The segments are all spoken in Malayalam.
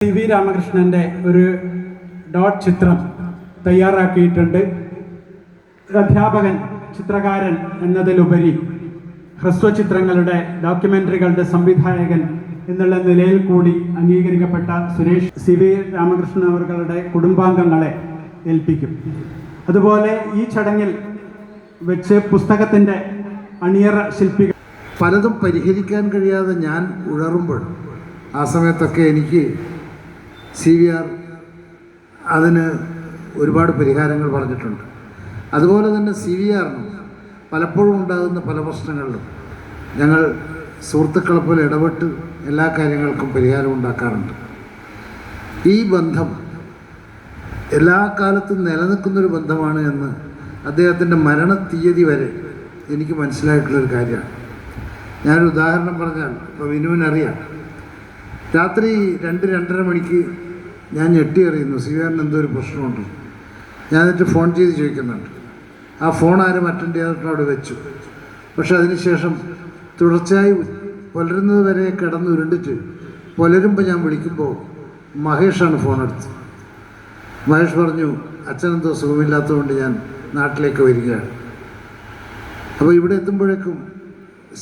വി രാമകൃഷ്ണൻ്റെ ഒരു ഡോട്ട് ചിത്രം തയ്യാറാക്കിയിട്ടുണ്ട്. അധ്യാപകൻ, ചിത്രകാരൻ എന്നതിലുപരി ഹ്രസ്വചിത്രങ്ങളുടെ, ഡോക്യുമെൻ്ററികളുടെ സംവിധായകൻ എന്നുള്ള നിലയിൽ കൂടി അംഗീകരിക്കപ്പെട്ട സുരേഷ് സി വി രാമകൃഷ്ണൻ അവരുടെ കുടുംബാംഗങ്ങളെ ഏൽപ്പിക്കും. അതുപോലെ ഈ ചടങ്ങിൽ വെച്ച് പുസ്തകത്തിൻ്റെ അണിയറ ശില്പികൾ പലതും പരിഹരിക്കാൻ കഴിയാതെ ഞാൻ ഉഴറുമ്പോൾ ആ സമയത്തൊക്കെ എനിക്ക് CVR അതിന് ഒരുപാട് പരിഹാരങ്ങൾ പറഞ്ഞിട്ടുണ്ട്. അതുപോലെ തന്നെ CVRനും പലപ്പോഴും ഉണ്ടാകുന്ന പല പ്രശ്നങ്ങളിലും ഞങ്ങൾ സുഹൃത്തുക്കളെ പോലെ ഇടപെട്ട് എല്ലാ കാര്യങ്ങൾക്കും പരിഹാരം ഉണ്ടാക്കാറുണ്ട്. ഈ ബന്ധം എല്ലാ കാലത്തും നിലനിൽക്കുന്നൊരു ബന്ധമാണ് എന്ന് അദ്ദേഹത്തിൻ്റെ മരണത്തീയതി വരെ എനിക്ക് മനസ്സിലായിട്ടുള്ളൊരു കാര്യമാണ്. ഞാനൊരു ഉദാഹരണം പറഞ്ഞാൽ, ഇപ്പോൾ വിനുവിനറിയാം, രാത്രി 2-2:30 മണിക്ക് ഞാൻ ഞെട്ടി അറിയുന്നു CVRന് എന്തോ ഒരു പ്രശ്നമുണ്ട്. ഞാൻ എന്നിട്ട് ഫോൺ ചെയ്ത് ചോദിക്കുന്നുണ്ട്. ആ ഫോൺ ആരും അറ്റൻഡ് ചെയ്തിട്ട് അവിടെ വെച്ചു. പക്ഷെ അതിനുശേഷം തുടർച്ചയായി പുലരുന്നത് വരെ കിടന്ന് ഉരുണ്ടിട്ട് പുലരുമ്പോൾ ഞാൻ വിളിക്കുമ്പോൾ മഹേഷാണ് ഫോണെടുത്ത്. മഹേഷ് പറഞ്ഞു, അച്ഛനെന്തോ സുഖമില്ലാത്തതുകൊണ്ട് ഞാൻ നാട്ടിലേക്ക് വരികയാണ്. അപ്പോൾ ഇവിടെ എത്തുമ്പോഴേക്കും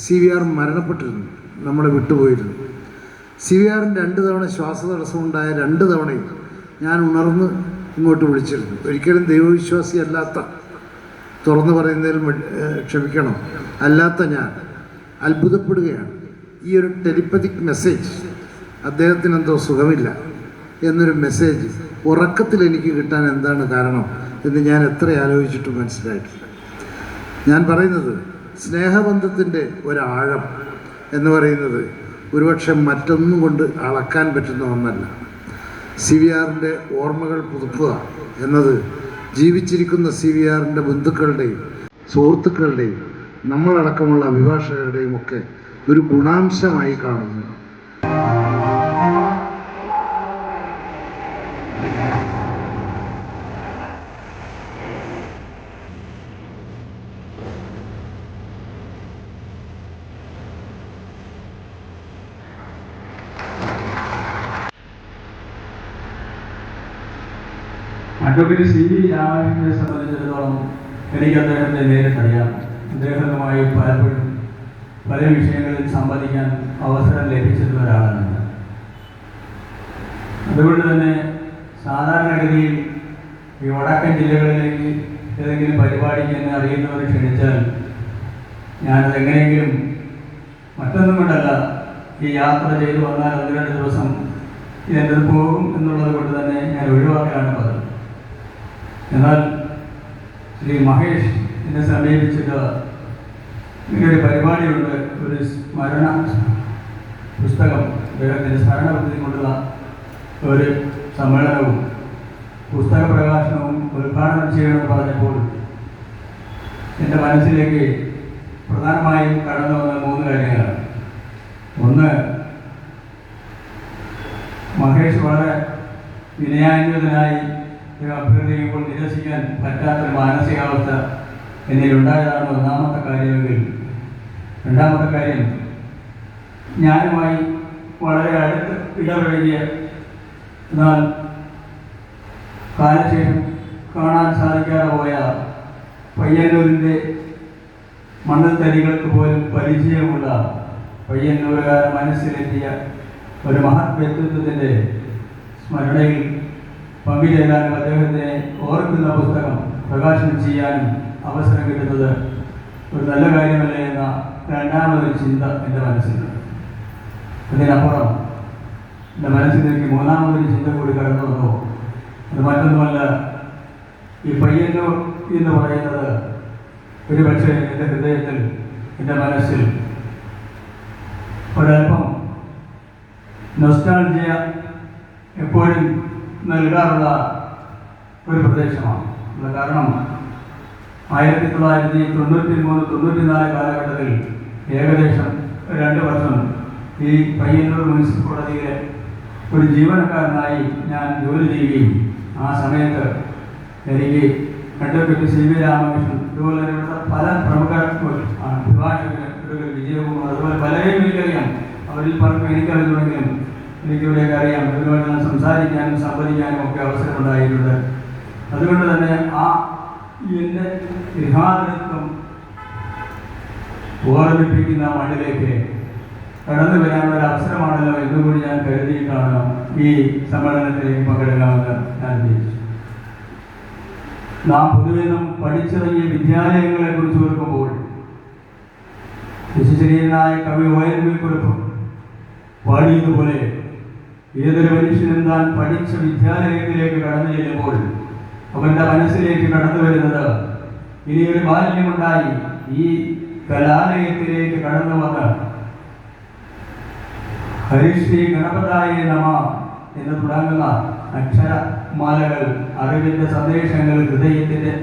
CVR മരണപ്പെട്ടിരുന്നു, നമ്മളെ വിട്ടുപോയിരുന്നു. CVRന് 2 തവണ ശ്വാസതടസ്സമുണ്ടായ 2 തവണയും ഞാൻ ഉണർന്ന് ഇങ്ങോട്ട് വിളിച്ചിരുന്നു. ഒരിക്കലും ദൈവവിശ്വാസിയല്ലാത്ത, തുറന്നു പറയുന്നതിൽ ക്ഷമിക്കണം, അല്ലാത്ത ഞാൻ അത്ഭുതപ്പെടുകയാണ്. ഈ ഒരു ടെലിപ്പതിക് മെസ്സേജ്, അദ്ദേഹത്തിന് എന്തോ സുഖമില്ല എന്നൊരു മെസ്സേജ് ഉറക്കത്തിൽ എനിക്ക് കിട്ടാൻ എന്താണ് കാരണം എന്ന് ഞാൻ എത്ര ആലോചിച്ചിട്ടും മനസ്സിലായിട്ടില്ല. ഞാൻ പറയുന്നത്, സ്നേഹബന്ധത്തിൻ്റെ ഒരാഴം എന്ന് പറയുന്നത് ഒരുപക്ഷെ മറ്റൊന്നും കൊണ്ട് അളക്കാൻ പറ്റുന്ന ഒന്നല്ല. CVRൻ്റെ ഓർമ്മകൾ പുതുക്കുക എന്നത് ജീവിച്ചിരിക്കുന്ന CVRൻ്റെ ബന്ധുക്കളുടെയും സുഹൃത്തുക്കളുടെയും നമ്മളടക്കമുള്ള അഭിഭാഷകരുടെയും ഒക്കെ ഒരു ഗുണാംശമായി കാണുന്നു. അഡ്വക്കേറ്റ് CV രാമകൃഷ്ണനെ സംബന്ധിച്ചിടത്തോളം എനിക്ക് അദ്ദേഹത്തെ നേരിട്ടറിയാം. അദ്ദേഹവുമായി പലപ്പോഴും പല വിഷയങ്ങളിൽ സംവദിക്കാൻ അവസരം ലഭിച്ചിട്ടുള്ള ഒരാളാണ്. അതുകൊണ്ട് തന്നെ സാധാരണഗതിയിൽ ഈ വടക്കൻ ജില്ലകളിലേക്ക് ഏതെങ്കിലും പരിപാടിക്ക് എന്നെ അറിയുന്നവരെ ക്ഷണിച്ചാൽ ഞാനത് എങ്ങനെയെങ്കിലും, മറ്റൊന്നും കൊണ്ടല്ല, ഈ യാത്ര ചെയ്തു വന്നാൽ 1-2 ദിവസം ഇതെന്ത് പോകും എന്നുള്ളത് കൊണ്ട് തന്നെ ഞാൻ ഒഴിവാക്കാനാണ് പതിവ്. എന്നാൽ ശ്രീ മഹേഷ് എന്നെ സമീപിച്ചിട്ട് ഇങ്ങനൊരു പരിപാടിയുണ്ട്, ഒരു സ്മരണ പുസ്തകം, അദ്ദേഹത്തിൻ്റെ സ്മരണപദ്ധതി കൊണ്ടുള്ള ഒരു സമ്മേളനവും പുസ്തക പ്രകാശനവും ഉദ്ഘാടനം ചെയ്യണമെന്ന് പറഞ്ഞപ്പോൾ എൻ്റെ മനസ്സിലേക്ക് പ്രധാനമായും കടന്നു വന്ന 3 കാര്യങ്ങളാണ്. ഒന്ന്, മഹേഷ് വളരെ വിനയാന്വിതനായി അഭ്യർത്ഥിക്കുമ്പോൾ നിരസിക്കാൻ പറ്റാത്തൊരു മാനസികാവസ്ഥ എന്നിലുണ്ടായതാണ് ഒന്നാമത്തെ കാര്യമെങ്കിൽ, രണ്ടാമത്തെ കാര്യം, ഞാനുമായി വളരെ അടുത്ത് ഇടപഴകിയ എന്നാൽ കാലശേഷം കാണാൻ സാധിക്കാതെ പോയ പയ്യന്നൂരിൻ്റെ മണൽത്തരികൾക്ക് പോലും പരിചയമുള്ള പയ്യന്നൂരുകാർ മനസ്സിലെത്തിയ ഒരു മഹത് വ്യക്തിത്വത്തിൻ്റെ സ്മരണയിൽ പങ്കുചേരാനും അദ്ദേഹത്തെ ഓർക്കുന്ന പുസ്തകം പ്രകാശനം ചെയ്യാനും അവസരം കിട്ടുന്നത് ഒരു നല്ല കാര്യമല്ലേ എന്ന രണ്ടാമതൊരു ചിന്ത എൻ്റെ മനസ്സിലുണ്ട്. അതിനപ്പുറം എൻ്റെ മനസ്സിലേക്ക് മൂന്നാമതൊരു ചിന്ത കൂടി കടന്നു വന്നു. അത് മറ്റൊന്നുമല്ല, ഈ പയ്യന്നൂർ എന്ന് പറയുന്നത് ഒരു പക്ഷേ എൻ്റെ ഹൃദയത്തിൽ, എൻ്റെ മനസ്സിൽ ഒരല്പം നൊസ്റ്റാൾജിയ എപ്പോഴും നൽകാറുള്ള ഒരു പ്രദേശമാണ്. കാരണം 1993-94 കാലഘട്ടത്തിൽ ഏകദേശം 2 വർഷം ഈ പയ്യന്നൂർ മുനിസിപ്പൽ കോടതിയിലെ ഒരു ജീവനക്കാരനായി ഞാൻ ജോലി ചെയ്യുകയും ആ സമയത്ത് എനിക്ക് അഡ്വക്കേറ്റ് CV രാമകൃഷ്ണൻ, അതുപോലെ ഇവിടുത്തെ പല പ്രമുഖ അഭിഭാഷകർ, വിജയകുമാർ, അതുപോലെ പലരെയും എനിക്കറിയാം. അവരിൽ പലർക്കും എനിക്കറിയുമെങ്കിലും എനിക്കിവിടെയൊക്കെ അറിയാം, ഒരുപാട് ഞാൻ സംസാരിക്കാനും സംവദിക്കാനും ഒക്കെ അവസരമുണ്ടായിട്ടുണ്ട്. അതുകൊണ്ട് തന്നെ എൻ്റെ ഗൃഹാതൃത്വം ഓർമ്മിപ്പിക്കുന്ന മണ്ണിലേക്ക് കടന്നു വരാനുള്ള ഒരു അവസരമാണല്ലോ എന്നുകൂടി ഞാൻ കരുതിയിട്ടാണ് ഈ സമ്മേളനത്തിലേക്ക് പങ്കെടുക്കാമെന്ന് ഞാൻ ഉദ്ദേശിച്ചു. നാം പൊതുവെ പഠിച്ചിറങ്ങിയ വിദ്യാലയങ്ങളെ കുറിച്ച് ഓർക്കുമ്പോൾ വിശുദ്ധനായ കവി ONV കുറിപ്പ് പാടിയതുപോലെ ഏതൊരു മനുഷ്യനും താൻ പഠിച്ച വിദ്യാലയത്തിലേക്ക് കടന്നു ചെല്ലുമ്പോൾ അവൻ്റെ മനസ്സിലേക്ക് കടന്നു വരുന്നത് ഇനിയൊരു ബാല്യമുണ്ടായി ഈ കലാലയത്തിലേക്ക് കടന്നു വന്ന് ഹരിശ്രീ ഗണപതായ നമ എന്ന് തുടങ്ങുന്ന അക്ഷരമാലകൾ, അറിവിൻ്റെ സന്ദേശങ്ങൾ ഹൃദയത്തിൻ്റെ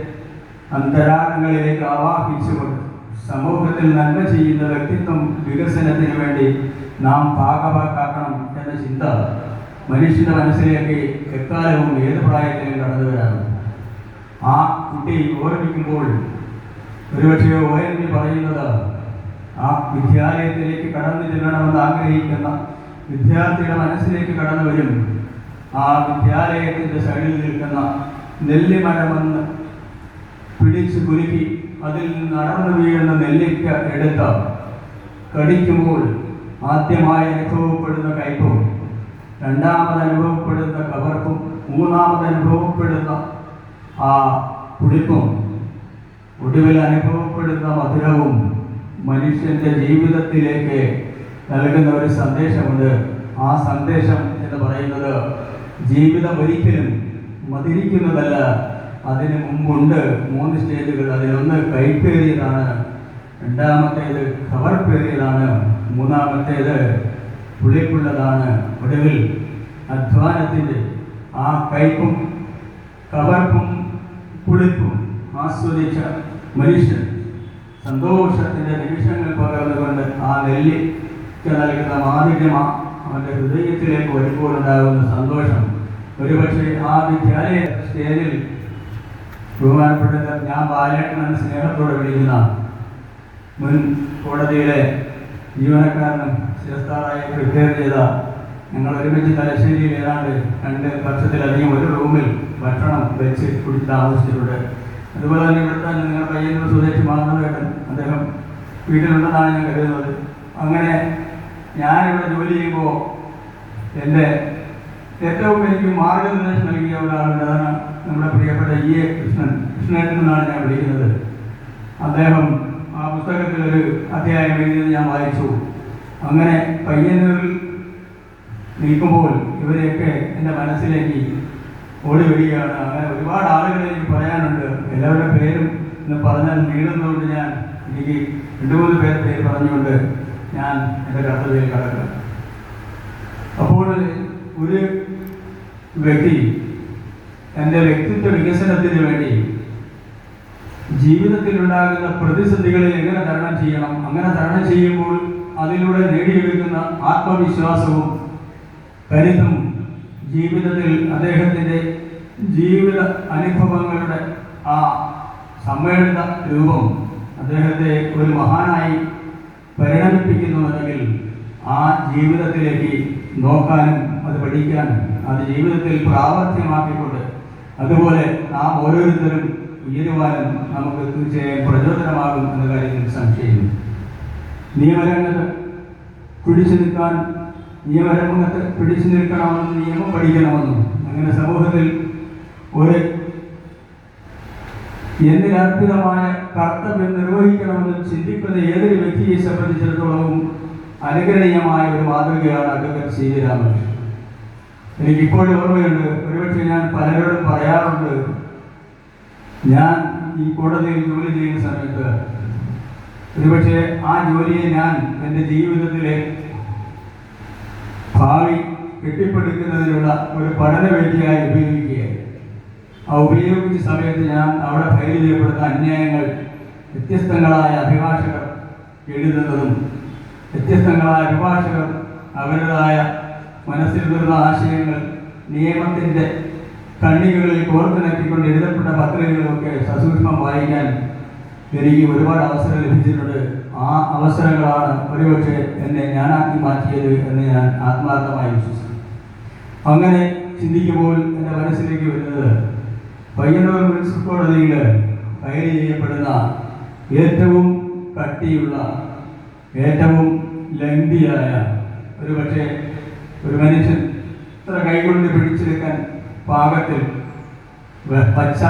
അന്തരാളങ്ങളിലേക്ക് ആവാഹിച്ചുകൊണ്ട് സമൂഹത്തിൽ നന്മ ചെയ്യുന്ന വ്യക്തിത്വം വികസനത്തിന് വേണ്ടി നാം ഭാഗഭാക്കാക്കണം എന്ന ചിന്ത മനുഷ്യൻ്റെ മനസ്സിലേക്ക് എക്കാലവും ഏത് പ്രായത്തിലും കടന്നു വരാറുണ്ട്. ആ കുട്ടി ഓർമ്മിക്കുമ്പോൾ ഒരുപക്ഷെ ONV പറയുന്നത് ആ വിദ്യാലയത്തിലേക്ക് കടന്നു ചെല്ലണമെന്ന് ആഗ്രഹിക്കുന്ന വിദ്യാർത്ഥിയുടെ മനസ്സിലേക്ക് കടന്നു വരും. ആ വിദ്യാലയത്തിൻ്റെ സൈഡിൽ നിൽക്കുന്ന നെല്ലിമരമെന്ന് പിടിച്ച് കുലുക്കി അതിൽ നിന്ന് അടർന്നു വീഴുന്ന നെല്ലിക്ക എടുത്ത് കടിക്കുമ്പോൾ ആദ്യമായി അനുഭവപ്പെടുന്ന കയ്പും, രണ്ടാമത് അനുഭവപ്പെടുന്ന കവർപ്പും, മൂന്നാമത് അനുഭവപ്പെടുന്ന ആ പുളിപ്പും, ഒടുവിൽ അനുഭവപ്പെടുന്ന മധുരവും മനുഷ്യൻ്റെ ജീവിതത്തിലേക്ക് നൽകുന്ന ഒരു സന്ദേശമുണ്ട്. ആ സന്ദേശം എന്ന് പറയുന്നത് ജീവിതം ഒരിക്കലും മധുരിക്കുന്നതല്ല, അതിന് മുമ്പുണ്ട് 3 സ്റ്റേജുകൾ. അതിലൊന്ന് കൈപ്പേറിയതാണ്, രണ്ടാമത്തേത് കവർപ്പേറിയതാണ്, മൂന്നാമത്തേത് പുളിപ്പുള്ളതാണ്. ഒടുവിൽ അധ്വാനത്തിൻ്റെ ആ കയ്പും കവർപ്പും പുളിപ്പും ആസ്വദിച്ച മനുഷ്യൻ സന്തോഷത്തിൻ്റെ നിമിഷങ്ങൾ പകർന്നുകൊണ്ട് ആ നെല്ലിക്ക് നൽകുന്ന മാധുര്യം അവൻ്റെ ഹൃദയത്തിലേക്ക് വരുമ്പോഴുണ്ടാകുന്ന സന്തോഷം ഒരുപക്ഷെ ആ വിദ്യാലയ സ്റ്റേജിൽ ബഹുമാനപ്പെട്ട ഞാൻ ബാലേട്ടനെന്ന് സ്നേഹത്തോടെ വിളിക്കുന്ന മുൻ കോടതിയിലെ ജീവനക്കാരനും ശിരസ്താറായി പ്രിപ്പയർ ചെയ്ത ഞങ്ങൾ ഒരുമിച്ച് തലശ്ശേരിയിൽ ഏതാണ്ട് 2 വർഷത്തിലധികം ഒരു റൂമിൽ ഭക്ഷണം വെച്ച് കുടിച്ച് താമസിച്ചിട്ടുണ്ട്. അതുപോലെ തന്നെ ഇവിടുത്തെ നിങ്ങളുടെ പയ്യന്നൂർ സ്വദേശി മാധവേട്ടൻ, അദ്ദേഹം വീട്ടിലുണ്ടെന്നാണ് ഞാൻ കരുതുന്നത്. അങ്ങനെ ഞാനിവിടെ ജോലി ചെയ്യുമ്പോൾ എൻ്റെ ഏറ്റവും എനിക്ക് മാർഗനിർദ്ദേശം നൽകിയ ഒരാളുണ്ട്. അതാണ് നമ്മുടെ പ്രിയപ്പെട്ട EA കൃഷ്ണേട്ടൻ എന്നാണ് ഞാൻ വിളിക്കുന്നത്. അദ്ദേഹം ആ പുസ്തകത്തിലൊരു അധ്യായം എഴുതിയത് ഞാൻ വായിച്ചു. അങ്ങനെ പയ്യന്നൂരിൽ നിൽക്കുമ്പോൾ ഇവരെയൊക്കെ എൻ്റെ മനസ്സിലേക്ക് ഓടി വരികയാണ്. അങ്ങനെ ഒരുപാട് ആളുകളെ എനിക്ക് പറയാനുണ്ട്. എല്ലാവരുടെ പേരും എന്ന് പറഞ്ഞാൽ നീളുന്നതുകൊണ്ട് എനിക്ക് 2-3 പേര് പറഞ്ഞുകൊണ്ട് ഞാൻ എൻ്റെ കർത്തവ്യം കടക്കുക. അപ്പോൾ ഒരു വ്യക്തി എൻ്റെ വ്യക്തിത്വ വികസനത്തിന് വേണ്ടി ജീവിതത്തിലുണ്ടാകുന്ന പ്രതിസന്ധികളെ എങ്ങനെ തരണം ചെയ്യണം, അങ്ങനെ തരണം ചെയ്യുമ്പോൾ അതിലൂടെ നേടിയെടുക്കുന്ന ആത്മവിശ്വാസവും കരുത്തും ജീവിതത്തിൽ അദ്ദേഹത്തിൻ്റെ ജീവിത അനുഭവങ്ങളുടെ ആ സമ്മേളിത രൂപം അദ്ദേഹത്തെ ഒരു മഹാനായി പരിണമിപ്പിക്കുന്നുവെങ്കിൽ ആ ജീവിതത്തിലേക്ക് നോക്കാനും അത് പഠിക്കാനും അത് ജീവിതത്തിൽ പ്രാവർത്തികമാക്കിക്കൊണ്ട് അതുപോലെ നാം ഓരോരുത്തരും ഉയരുവാനും നമുക്ക് തീർച്ചയായും പ്രചോദനമാകും എന്ന കാര്യത്തിൽ സംശയമില്ല. നിയമരംഗത്ത് പിടിച്ചു നിൽക്കണമെന്നും നിയമം പഠിക്കണമെന്നും അങ്ങനെ സമൂഹത്തിൽ ഒരു എന്തിനർപ്പിതമായ കർത്തവ്യം നിർവഹിക്കണമെന്നും ചിന്തിക്കുന്ന ഏതൊരു വ്യക്തിയെ സംബന്ധിച്ചിടത്തോളവും അനുകരണീയമായ ഒരു മാതൃകയാണ് അഡ്വക്കേറ്റ് CV രാമകൃഷ്ണൻ. എനിക്കിപ്പോഴും ഓർമ്മയുണ്ട്, ഒരുപക്ഷെ ഞാൻ പലരോടും പറയാറുണ്ട്, ഞാൻ ഈ കോടതിയിൽ ജോലി ചെയ്യുന്ന സമയത്ത് ഒരുപക്ഷെ ആ ജോലിയെ ഞാൻ എൻ്റെ ജീവിതത്തിലെ ഭാവി കെട്ടിപ്പടുക്കുന്നതിനുള്ള ഒരു പഠനവേദിയായി ഉപയോഗിക്കുകയായി. ആ ഉപയോഗിച്ച സമയത്ത് ഞാൻ അവിടെ ഫയൽ ചെയ്യപ്പെടുന്ന അന്യായങ്ങൾ വ്യത്യസ്തങ്ങളായ അഭിഭാഷകർ എഴുതുന്നതും വ്യത്യസ്തങ്ങളായ അഭിഭാഷകർ അവരുടേതായ മനസ്സിൽ വരുന്ന ആശയങ്ങൾ നിയമത്തിൻ്റെ കണ്ണികളിൽ കോർത്തിണക്കിക്കൊണ്ട് എഴുതപ്പെട്ട പത്രികകളൊക്കെ സസൂക്ഷ്മം വായിക്കാൻ എനിക്ക് ഒരുപാട് അവസരം ലഭിച്ചിട്ടുണ്ട്. ആ അവസരങ്ങളാണ് ഒരുപക്ഷെ എന്നെ ഞാനാക്കി മാറ്റിയത് എന്ന് ഞാൻ ആത്മാർത്ഥമായി വിശ്വസിക്കുന്നു. അങ്ങനെ ചിന്തിക്കുമ്പോൾ എൻ്റെ മനസ്സിലേക്ക് വരുന്നത് പയ്യന്നൂർ മുനിസിപ്പൽ കോടതിയിൽ ഫയൽ ചെയ്യപ്പെടുന്ന ഏറ്റവും കട്ടിയുള്ള, ഏറ്റവും ലംഘിയായ, പക്ഷേ ഒരു മനുഷ്യൻ ഇത്ര കൈകൊണ്ട് പിടിച്ചെടുക്കാൻ പാകത്തിൽ പച്ച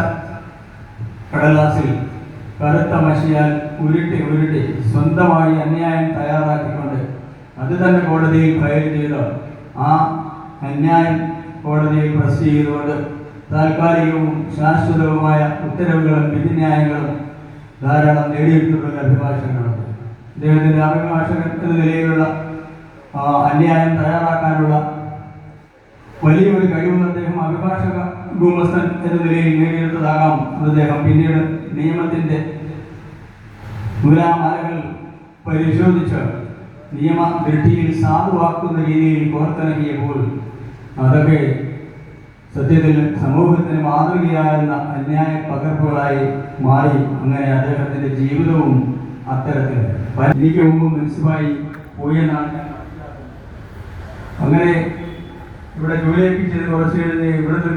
കടലാസിൽ കറുത്ത മഷിയാൽ ഉരുട്ടി സ്വന്തമായി അന്യായം തയ്യാറാക്കിക്കൊണ്ട് അത് തന്നെ കോടതിയിൽ ഫയൽ ചെയ്ത് ആ അന്യായം കോടതിയിൽ പ്രസ് ചെയ്തുകൊണ്ട് താൽക്കാലികവും ശാശ്വതവുമായ ഉത്തരവുകളും വിധിന്യായങ്ങളും ധാരാളം നേടിയെടുത്തിട്ടുള്ള അഭിഭാഷകനാണ്. അദ്ദേഹത്തിൻ്റെ അഭിഭാഷകൻ എന്ന നിലയിലുള്ള അന്യായം തയ്യാറാക്കാനുള്ള വലിയൊരു കഴിവ് അദ്ദേഹം അഭിഭാഷക ഗുമസ്തൻ എന്ന നിലയിൽ നേടിയെടുത്തതാകാം. അദ്ദേഹം പിന്നീട് നിയമത്തിൻ്റെ നൂലാമാലകൾ പരിശോധിച്ച് നിയമ ദൃഷ്ടിയിൽ സാധുവാക്കുന്ന രീതിയിൽ കോർത്തിണക്കിയപ്പോൾ അതൊക്കെ സത്യത്തിൽ സമൂഹത്തിന് മാതൃകയാകുന്ന അന്യായ പകർപ്പുകളായി മാറി. അങ്ങനെ അദ്ദേഹത്തിൻ്റെ ജീവിതവും അത്തരത്തിൽ എനിക്ക് മുമ്പ് മുനിസിപ്പായി പോയെന്നാണ് ഞാൻ മനസ്സിലാക്കുന്നത്. അങ്ങനെ ഇവിടെ ജോലിയൊക്കെ ചെയ്ത് കുറച്ച് ഇവിടുത്തെ